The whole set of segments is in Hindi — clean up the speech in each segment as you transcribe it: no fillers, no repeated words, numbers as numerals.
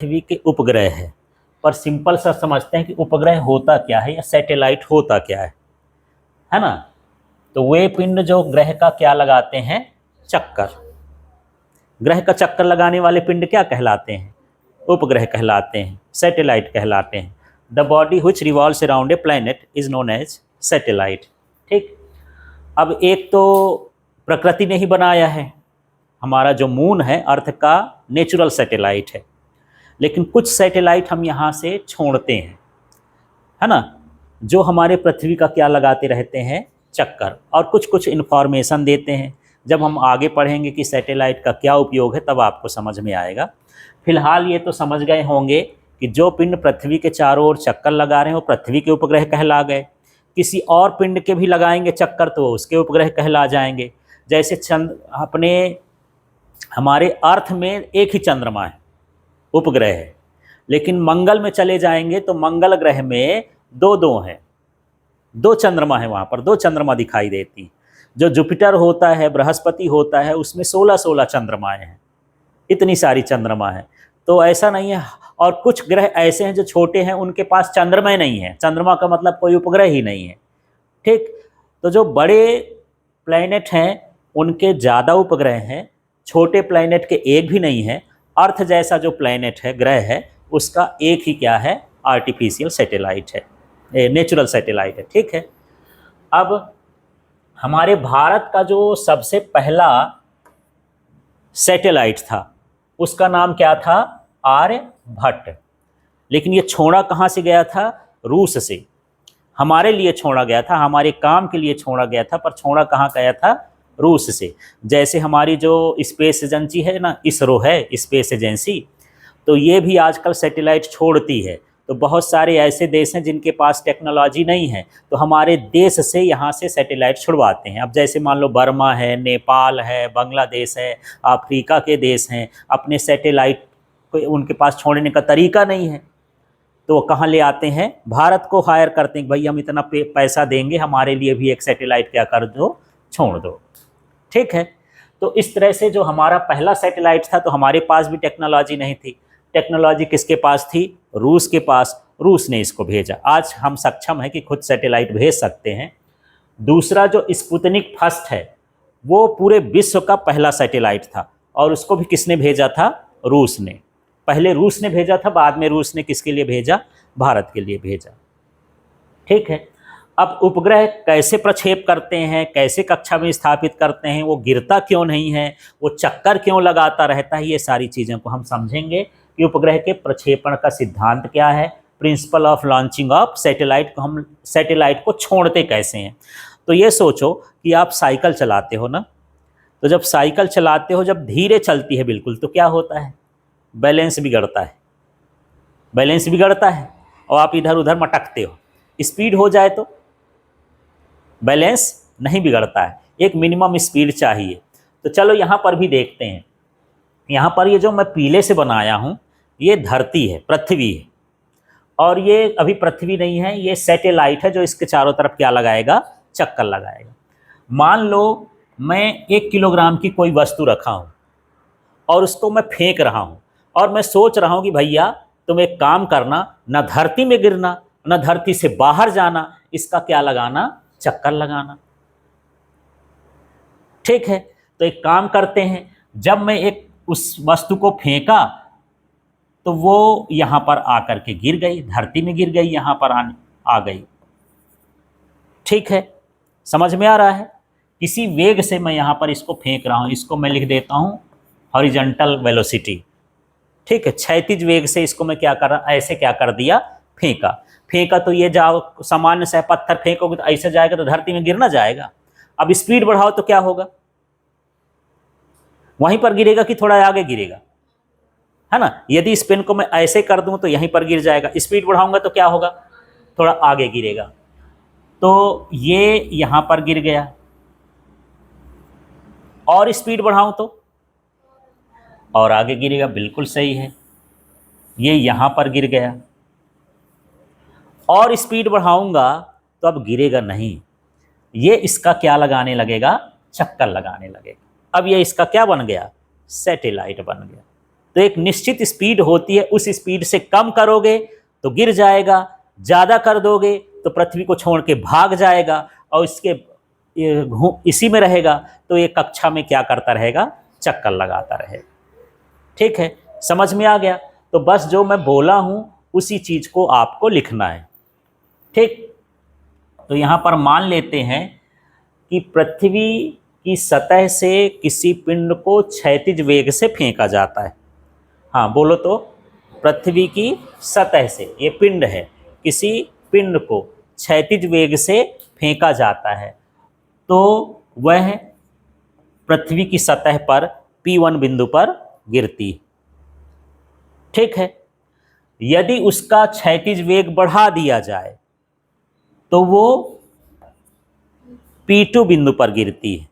पृथ्वी के उपग्रह है, पर सिंपल सा समझते हैं कि उपग्रह होता क्या है या सैटेलाइट होता क्या है ना। तो वे पिंड जो ग्रह का क्या लगाते हैं, चक्कर। ग्रह का चक्कर लगाने वाले पिंड क्या कहलाते हैं, उपग्रह कहलाते हैं, सैटेलाइट कहलाते हैं। The body which revolves around a planet is known as satellite. ठीक। अब एक तो प्रकृति ने ही बनाया है, हमारा जो मून है अर्थ का नेचुरल सैटेलाइट है, लेकिन कुछ सैटेलाइट हम यहाँ से छोड़ते हैं, है ना, जो हमारे पृथ्वी का क्या लगाते रहते हैं, चक्कर, और कुछ कुछ इन्फॉर्मेशन देते हैं। जब हम आगे पढ़ेंगे कि सैटेलाइट का क्या उपयोग है तब आपको समझ में आएगा। फिलहाल ये तो समझ गए होंगे कि जो पिंड पृथ्वी के चारों ओर चक्कर लगा रहे हैं वो पृथ्वी के उपग्रह कहला गए। किसी और पिंड के भी लगाएंगे चक्कर तो उसके उपग्रह कहला जाएंगे। जैसे अपने हमारे अर्थ में एक ही चंद्रमा है, उपग्रह है, लेकिन मंगल में चले जाएंगे तो मंगल ग्रह में दो दो हैं, दो चंद्रमा है, वहाँ पर दो चंद्रमा दिखाई देती। जो जुपिटर होता है, बृहस्पति होता है, उसमें 16-16 चंद्रमाएँ हैं, इतनी सारी चंद्रमा है। तो ऐसा नहीं है। और कुछ ग्रह ऐसे हैं जो छोटे हैं, उनके पास चंद्रमा नहीं है, चंद्रमा का मतलब कोई उपग्रह ही नहीं है। ठीक। तो जो बड़े प्लैनेट हैं उनके ज़्यादा उपग्रह हैं, छोटे प्लैनेट के एक भी नहीं है। अर्थ जैसा जो प्लैनेट है, ग्रह है, उसका एक ही क्या है, आर्टिफिशियल सैटेलाइट है, नेचुरल सैटेलाइट है। ठीक है। अब हमारे भारत का जो सबसे पहला सैटेलाइट था उसका नाम क्या था, आर्यभट्ट। लेकिन ये छोड़ा कहाँ से गया था, रूस से। हमारे लिए छोड़ा गया था, हमारे काम के लिए छोड़ा गया था, पर छोड़ा कहाँ गया था, रूस से। जैसे हमारी जो स्पेस एजेंसी है ना, इसरो है, स्पेस एजेंसी, तो ये भी आजकल सैटेलाइट छोड़ती है। तो बहुत सारे ऐसे देश हैं जिनके पास टेक्नोलॉजी नहीं है, तो हमारे देश से यहाँ से सैटेलाइट छुड़वाते हैं। अब जैसे मान लो बर्मा है, नेपाल है, बांग्लादेश है, अफ्रीका के देश हैं, अपने सैटेलाइट को उनके पास छोड़ने का तरीका नहीं है, तो वो कहाँ ले आते हैं, भारत को हायर करते हैं कि भाई हम इतना पैसा देंगे, हमारे लिए भी एक सैटेलाइट क्या कर दो, छोड़ दो। ठीक है। तो इस तरह से जो हमारा पहला सैटेलाइट था, तो हमारे पास भी टेक्नोलॉजी नहीं थी। टेक्नोलॉजी किसके पास थी, रूस के पास। रूस ने इसको भेजा। आज हम सक्षम हैं कि खुद सैटेलाइट भेज सकते हैं। दूसरा जो स्पुतनिक फर्स्ट है, वो पूरे विश्व का पहला सैटेलाइट था, और उसको भी किसने भेजा था, रूस ने। पहले रूस ने भेजा था, बाद में रूस ने किसके लिए भेजा, भारत के लिए भेजा। ठीक है। अब उपग्रह कैसे प्रक्षेप करते हैं, कैसे कक्षा में स्थापित करते हैं, वो गिरता क्यों नहीं है, वो चक्कर क्यों लगाता रहता है, ये सारी चीज़ों को हम समझेंगे कि उपग्रह के प्रक्षेपण का सिद्धांत क्या है, principle of launching of satellite को हम सैटेलाइट को छोड़ते कैसे हैं। तो ये सोचो कि आप साइकिल चलाते हो ना, तो जब साइकिल चलाते हो, जब धीरे चलती है बिल्कुल, तो क्या होता है, बैलेंस बिगड़ता है, बैलेंस बिगड़ता है, और आप इधर उधर मटकते हो। स्पीड हो जाए तो बैलेंस नहीं बिगड़ता है, एक मिनिमम स्पीड चाहिए। तो चलो यहाँ पर भी देखते हैं। यहाँ पर ये जो मैं पीले से बनाया हूँ, ये धरती है, पृथ्वी है, और ये अभी पृथ्वी नहीं है, ये सैटेलाइट है जो इसके चारों तरफ क्या लगाएगा, चक्कर लगाएगा। मान लो मैं 1 किलोग्राम की कोई वस्तु रखा हूँ और उसको मैं फेंक रहा हूँ, और मैं सोच रहा हूँ कि भैया तुम एक काम करना, न धरती में गिरना, न धरती से बाहर जाना, इसका क्या लगाना, चक्कर लगाना। ठीक है। तो एक काम करते हैं, जब मैं एक उस वस्तु को फेंका तो वो यहां पर आकर के गिर गई, धरती में गिर गई, यहां पर आ गई। ठीक है, समझ में आ रहा है। किसी वेग से मैं यहां पर इसको फेंक रहा हूं, इसको मैं लिख देता हूं हॉरिजॉन्टल वेलोसिटी। ठीक है, क्षैतिज वेग से इसको मैं क्या कर रहा, ऐसे क्या कर दिया, फेंका। फेंका तो ये जाओ, सामान्य से पत्थर फेंकोगे तो ऐसे जाएगा तो धरती में गिरना जाएगा। अब स्पीड बढ़ाओ तो क्या होगा, वहीं पर गिरेगा कि थोड़ा आगे गिरेगा, है ना। यदि इस पेन को मैं ऐसे कर दूं तो यहीं पर गिर जाएगा, स्पीड बढ़ाऊंगा तो क्या होगा, थोड़ा आगे गिरेगा। तो ये यहां पर गिर गया, और स्पीड बढ़ाऊं तो और आगे गिरेगा, बिल्कुल सही है। ये यहां पर गिर गया, और स्पीड बढ़ाऊंगा तो अब गिरेगा नहीं, ये इसका क्या लगाने लगेगा, चक्कर लगाने लगेगा। अब ये इसका क्या बन गया, सैटेलाइट बन गया। तो एक निश्चित स्पीड होती है, उस स्पीड से कम करोगे तो गिर जाएगा, ज़्यादा कर दोगे तो पृथ्वी को छोड़ के भाग जाएगा और इसी में रहेगा, तो ये कक्षा में क्या करता रहेगा, चक्कर लगाता रहेगा। ठीक है, समझ में आ गया? तो बस जो मैं बोला हूं उसी चीज को आपको लिखना है। ठीक, तो यहां पर मान लेते हैं कि पृथ्वी की सतह से किसी पिंड को क्षैतिज वेग से फेंका जाता है। हाँ बोलो तो, पृथ्वी की सतह से, ये पिंड है, किसी पिंड को क्षैतिज वेग से फेंका जाता है तो वह पृथ्वी की सतह पर P1 बिंदु पर गिरती है। ठीक है, यदि उसका क्षैतिज वेग बढ़ा दिया जाए तो वो P2 बिंदु पर गिरती है।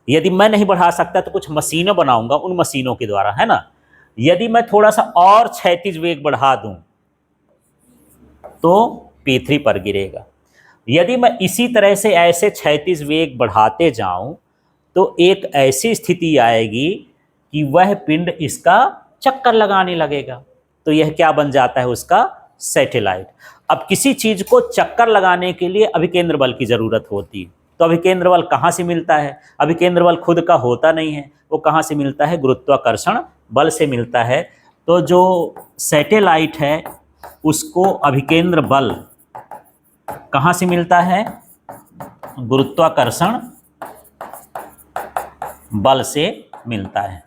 यदि मैं नहीं बढ़ा सकता तो कुछ मशीनें बनाऊंगा, उन मशीनों के द्वारा, है ना। यदि मैं थोड़ा सा और क्षैतिज वेग बढ़ा दूं तो P3 पर गिरेगा। यदि मैं इसी तरह से ऐसे क्षैतिज वेग बढ़ाते जाऊं तो एक ऐसी स्थिति आएगी कि वह पिंड इसका चक्कर लगाने लगेगा, तो यह क्या बन जाता है, उसका सैटेलाइट। अब किसी चीज को चक्कर लगाने के लिए अभिकेंद्र बल की जरूरत होती है, तो अभिकेंद्र बल कहाँ से मिलता है? अभिकेंद्र बल खुद का होता नहीं है, वो कहाँ से मिलता है? गुरुत्वाकर्षण बल से मिलता है। तो जो सैटेलाइट है उसको अभिकेंद्र बल कहाँ से मिलता है? गुरुत्वाकर्षण बल से मिलता है।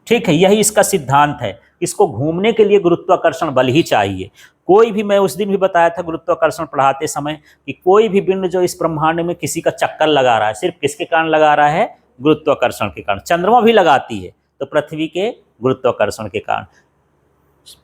ठीक है, यही इसका सिद्धांत है। इसको घूमने के लिए गुरुत्वाकर्षण बल ही चाहिए। कोई भी, मैं उस दिन भी बताया था गुरुत्वाकर्षण पढ़ाते समय कि कोई भी पिंड जो इस ब्रह्मांड में किसी का चक्कर लगा रहा है, सिर्फ किसके कारण लगा रहा है? गुरुत्वाकर्षण के कारण। चंद्रमा भी लगाती है तो पृथ्वी के गुरुत्वाकर्षण के कारण।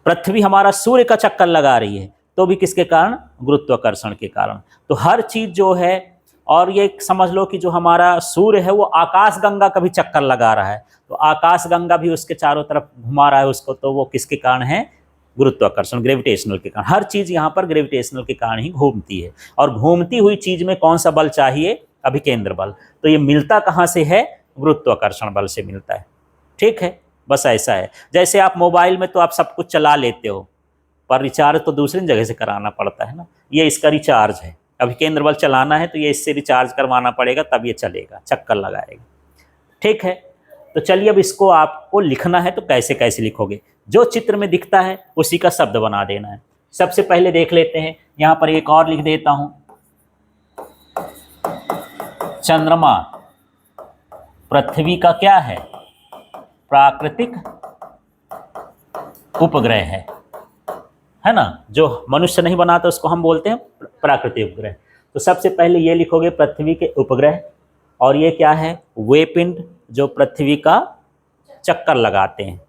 पृथ्वी हमारा सूर्य का चक्कर लगा रही है तो भी किसके कारण? गुरुत्वाकर्षण के कारण। तो हर चीज जो है, और ये समझ लो कि जो हमारा सूर्य है वो आकाश गंगा का भी चक्कर लगा रहा है, तो आकाश गंगा भी उसके चारों तरफ घुमा रहा है उसको, तो वो किसके कारण है? गुरुत्वाकर्षण, ग्रेविटेशनल के कारण। हर चीज यहाँ पर ग्रेविटेशनल के कारण ही घूमती है, और घूमती हुई चीज में कौन सा बल चाहिए? अभिकेंद्र बल। तो ये मिलता कहाँ से है? गुरुत्वाकर्षण बल से मिलता है। ठीक है, बस ऐसा है। जैसे आप मोबाइल में तो आप सब कुछ चला लेते हो, पर रिचार्ज तो दूसरी जगह से कराना पड़ता है ना। ये इसका रिचार्ज है, अभिकेंद्र बल चलाना है तो ये इससे रिचार्ज करवाना पड़ेगा, तब ये चलेगा, चक्कर लगाएगा। ठीक है, तो चलिए अब इसको आपको लिखना है, तो कैसे कैसे लिखोगे? जो चित्र में दिखता है उसी का शब्द बना देना है। सबसे पहले देख लेते हैं, यहां पर एक और लिख देता हूं, चंद्रमा पृथ्वी का क्या है? प्राकृतिक उपग्रह है ना। जो मनुष्य नहीं बनाता उसको हम बोलते हैं प्राकृतिक उपग्रह। तो सबसे पहले ये लिखोगे पृथ्वी के उपग्रह, और ये क्या है? वे पिंड जो पृथ्वी का चक्कर लगाते हैं,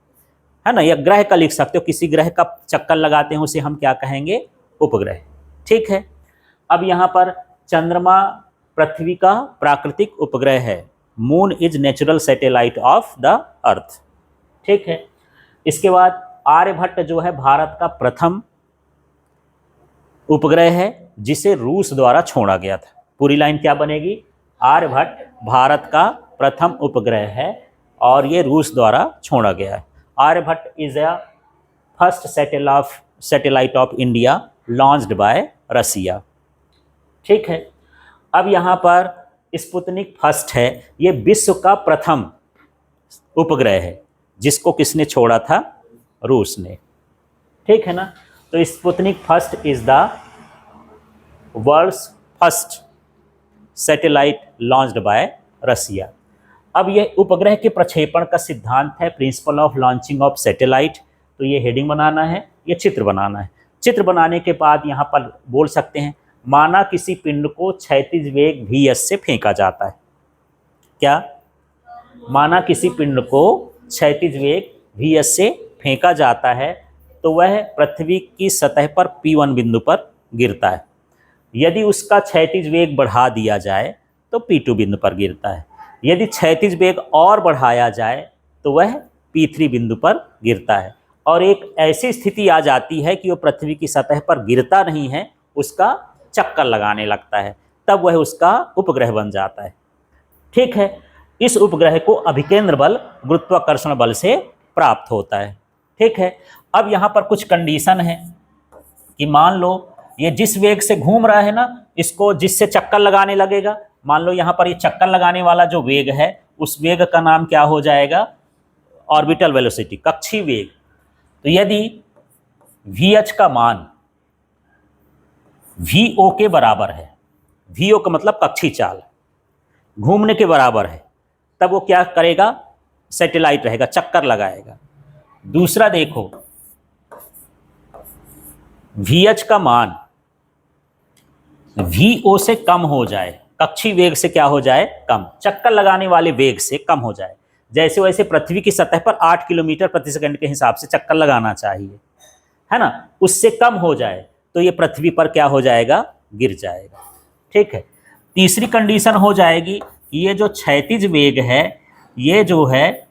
है ना। या ग्रह का लिख सकते हो, किसी ग्रह का चक्कर लगाते हैं उसे हम क्या कहेंगे? उपग्रह। ठीक है, अब यहाँ पर चंद्रमा पृथ्वी का प्राकृतिक उपग्रह है। Moon is natural satellite of the earth. ठीक है, इसके बाद आर्यभट्ट जो है भारत का प्रथम उपग्रह है जिसे रूस द्वारा छोड़ा गया था। पूरी लाइन क्या बनेगी? आर्यभट्ट भारत का प्रथम उपग्रह है और ये रूस द्वारा छोड़ा गया है। Aryabhatta is a first satellite of India launched by Russia. ठीक है, अब यहाँ पर स्पुतनिक फर्स्ट है, ये विश्व का प्रथम उपग्रह है जिसको किसने छोड़ा था? रूस ने। ठीक है ना। तो Sputnik first is the world's first satellite launched by Russia. अब ये उपग्रह के प्रक्षेपण का सिद्धांत है, principle of launching of satellite. तो ये हेडिंग बनाना है, ये चित्र बनाना है। चित्र बनाने के बाद यहाँ पर बोल सकते हैं, माना किसी पिंड को क्षैतिज वेग vs से फेंका जाता है। क्या? माना किसी पिंड को क्षैतिज वेग vs से फेंका जाता है तो वह पृथ्वी की सतह पर P1 बिंदु पर गिरता है। यदि उसका क्षैतिज वेग बढ़ा दिया जाए तो P2 बिंदु पर गिरता है। यदि क्षैतिज वेग और बढ़ाया जाए तो वह P3 बिंदु पर गिरता है। और एक ऐसी स्थिति आ जाती है कि वो पृथ्वी की सतह पर गिरता नहीं है, उसका चक्कर लगाने लगता है, तब वह उसका उपग्रह बन जाता है। ठीक है, इस उपग्रह को अभिकेंद्र बल गुरुत्वाकर्षण बल से प्राप्त होता है। ठीक है, अब यहाँ पर कुछ कंडीशन है कि मान लो ये जिस वेग से घूम रहा है ना, इसको जिससे चक्कर लगाने लगेगा, मान लो यहाँ पर ये चक्कर लगाने वाला जो वेग है उस वेग का नाम क्या हो जाएगा, ऑर्बिटल वेलोसिटी, कक्षीय वेग। तो यदि VH का मान VO के बराबर है, VO का मतलब कक्षीय चाल घूमने के बराबर है, तब वो क्या करेगा, सैटेलाइट रहेगा, चक्कर लगाएगा। दूसरा देखो, VH का मान VO से कम हो जाए, कक्षीय वेग से क्या हो जाए, कम, चक्कर लगाने वाले वेग से कम हो जाए। जैसे वैसे पृथ्वी की सतह पर 8 किलोमीटर प्रति सेकंड के हिसाब से चक्कर लगाना चाहिए, है ना, उससे कम हो जाए तो ये पृथ्वी पर क्या हो जाएगा, गिर जाएगा। ठीक है, तीसरी कंडीशन हो जाएगी कि ये जो क्षैतिज वेग है, ये जो है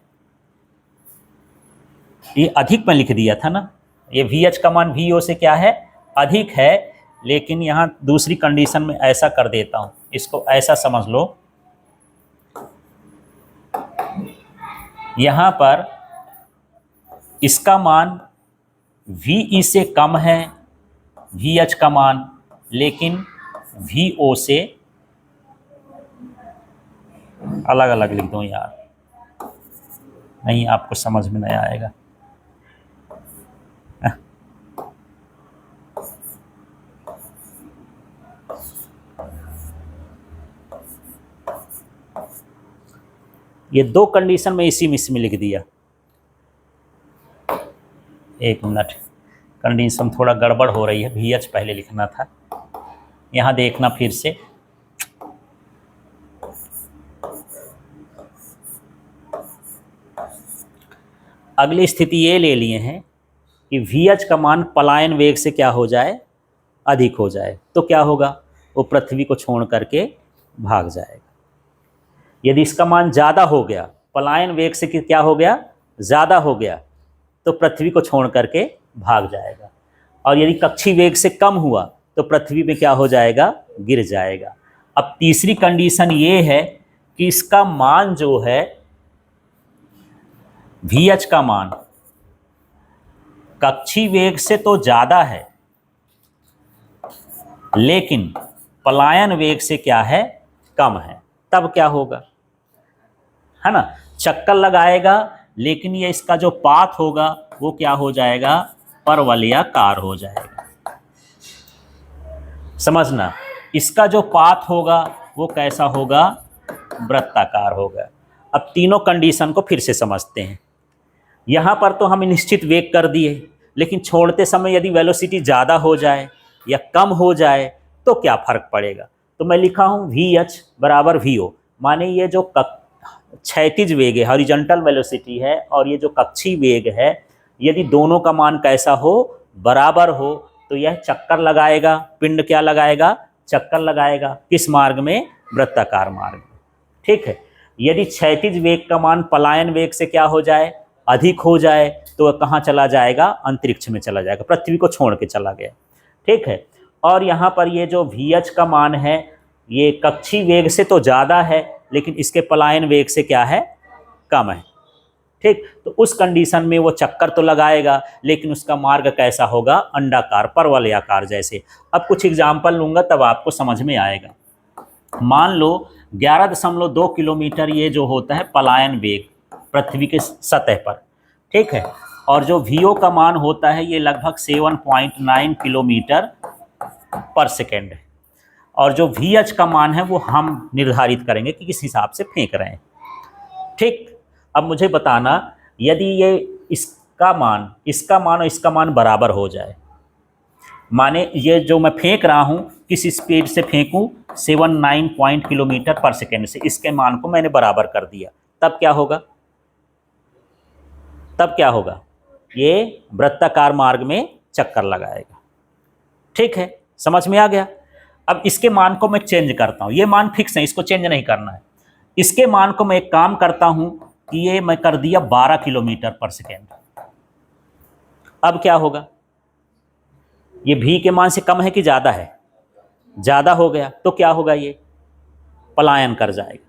ये अधिक में लिख दिया था ना, ये VH का मान VO से क्या है, अधिक है, लेकिन यहाँ दूसरी कंडीशन में ऐसा कर देता हूँ, इसको ऐसा समझ लो, यहाँ पर इसका मान VE से कम है, VH का मान, लेकिन VO से अलग अलग लिख दो यार, नहीं आपको समझ में नहीं आएगा। ये दो कंडीशन में इसी मिस में लिख दिया। एक मिनट, कंडीशन थोड़ा गड़बड़ हो रही है, VH पहले लिखना था, यहाँ देखना फिर से। अगली स्थिति ये ले लिए हैं कि VH का मान पलायन वेग से क्या हो जाए, अधिक हो जाए, तो क्या होगा, वो पृथ्वी को छोड़ करके भाग जाएगा। यदि इसका मान ज़्यादा हो गया, पलायन वेग से क्या हो गया, ज़्यादा हो गया, तो पृथ्वी को छोड़ करके भाग जाएगा। और यदि कक्षीय वेग से कम हुआ तो पृथ्वी में क्या हो जाएगा, गिर जाएगा। अब तीसरी कंडीशन ये है कि इसका मान जो है, VH का मान कक्षीय वेग से तो ज़्यादा है, लेकिन पलायन वेग से क्या है, कम है, तब क्या होगा, है ना, चक्कर लगाएगा, लेकिन ये इसका जो पाथ होगा वो क्या हो जाएगा, परवलयाकार हो जाएगा। समझना, इसका जो पाथ होगा वो कैसा होगा, वृत्ताकार होगा। अब तीनों कंडीशन को फिर से समझते हैं। यहाँ पर तो हम निश्चित वेग कर दिए, लेकिन छोड़ते समय यदि वेलोसिटी ज़्यादा हो जाए या कम हो जाए तो क्या फ़र्क पड़ेगा। तो मैं लिखा हूँ VH बराबर VO, माने ये जो क्षैतिज वेग है, हॉरिजॉन्टल वेलोसिटी है, और ये जो कक्षीय वेग है, यदि दोनों का मान कैसा हो, बराबर हो, तो यह चक्कर लगाएगा, पिंड क्या लगाएगा, चक्कर लगाएगा, किस मार्ग में, वृत्ताकार मार्ग में। ठीक है, यदि क्षैतिज वेग का मान पलायन वेग से क्या हो जाए, अधिक हो जाए, तो वह कहाँ चला जाएगा, अंतरिक्ष में चला जाएगा, पृथ्वी को छोड़ के चला गया। ठीक है, और यहाँ पर ये जो VH का मान है, ये कक्षीय वेग से तो ज़्यादा है, लेकिन इसके पलायन वेग से क्या है, कम है। ठीक, तो उस कंडीशन में वो चक्कर तो लगाएगा, लेकिन उसका मार्ग कैसा होगा, अंडाकार, परवलयाकार जैसे। अब कुछ एग्जाम्पल लूँगा तब आपको समझ में आएगा। मान लो 11.2 किलोमीटर ये जो होता है पलायन वेग पृथ्वी के सतह पर, ठीक है, और जो VO का मान होता है ये लगभग 7.9 किलोमीटर पर सेकेंड है, और जो VH का मान है वो हम निर्धारित करेंगे कि किस हिसाब से फेंक रहे हैं। ठीक, अब मुझे बताना, यदि ये इसका मान और इसका मान बराबर हो जाए, माने ये जो मैं फेंक रहा हूँ किस स्पीड से फेंकूँ, 79 किलोमीटर पर सेकेंड से, इसके मान को मैंने बराबर कर दिया, तब क्या होगा, ये वृत्ताकार मार्ग में चक्कर लगाएगा। ठीक है, समझ में आ गया। अब इसके मान को मैं चेंज करता हूँ, ये मान फिक्स है, इसको चेंज नहीं करना है। इसके मान को मैं एक काम करता हूँ कि ये मैं कर दिया 12 किलोमीटर पर सेकेंड। अब क्या होगा, ये V के मान से कम है कि ज़्यादा है, ज़्यादा हो गया, तो क्या होगा, ये पलायन कर जाएगा।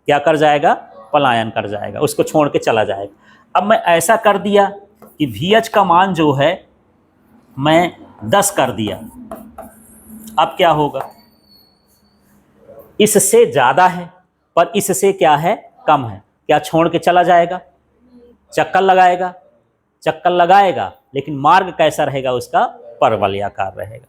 क्या कर जाएगा, पलायन कर जाएगा, उसको छोड़ के चला जाएगा। अब मैं ऐसा कर दिया कि VH का मान जो है मैं 10 कर दिया। अब क्या होगा, इससे ज्यादा है पर इससे क्या है, कम है, क्या छोड़ के चला जाएगा, चक्कर लगाएगा, चक्कर लगाएगा, लेकिन मार्ग कैसा रहेगा उसका, परवलयाकार रहेगा।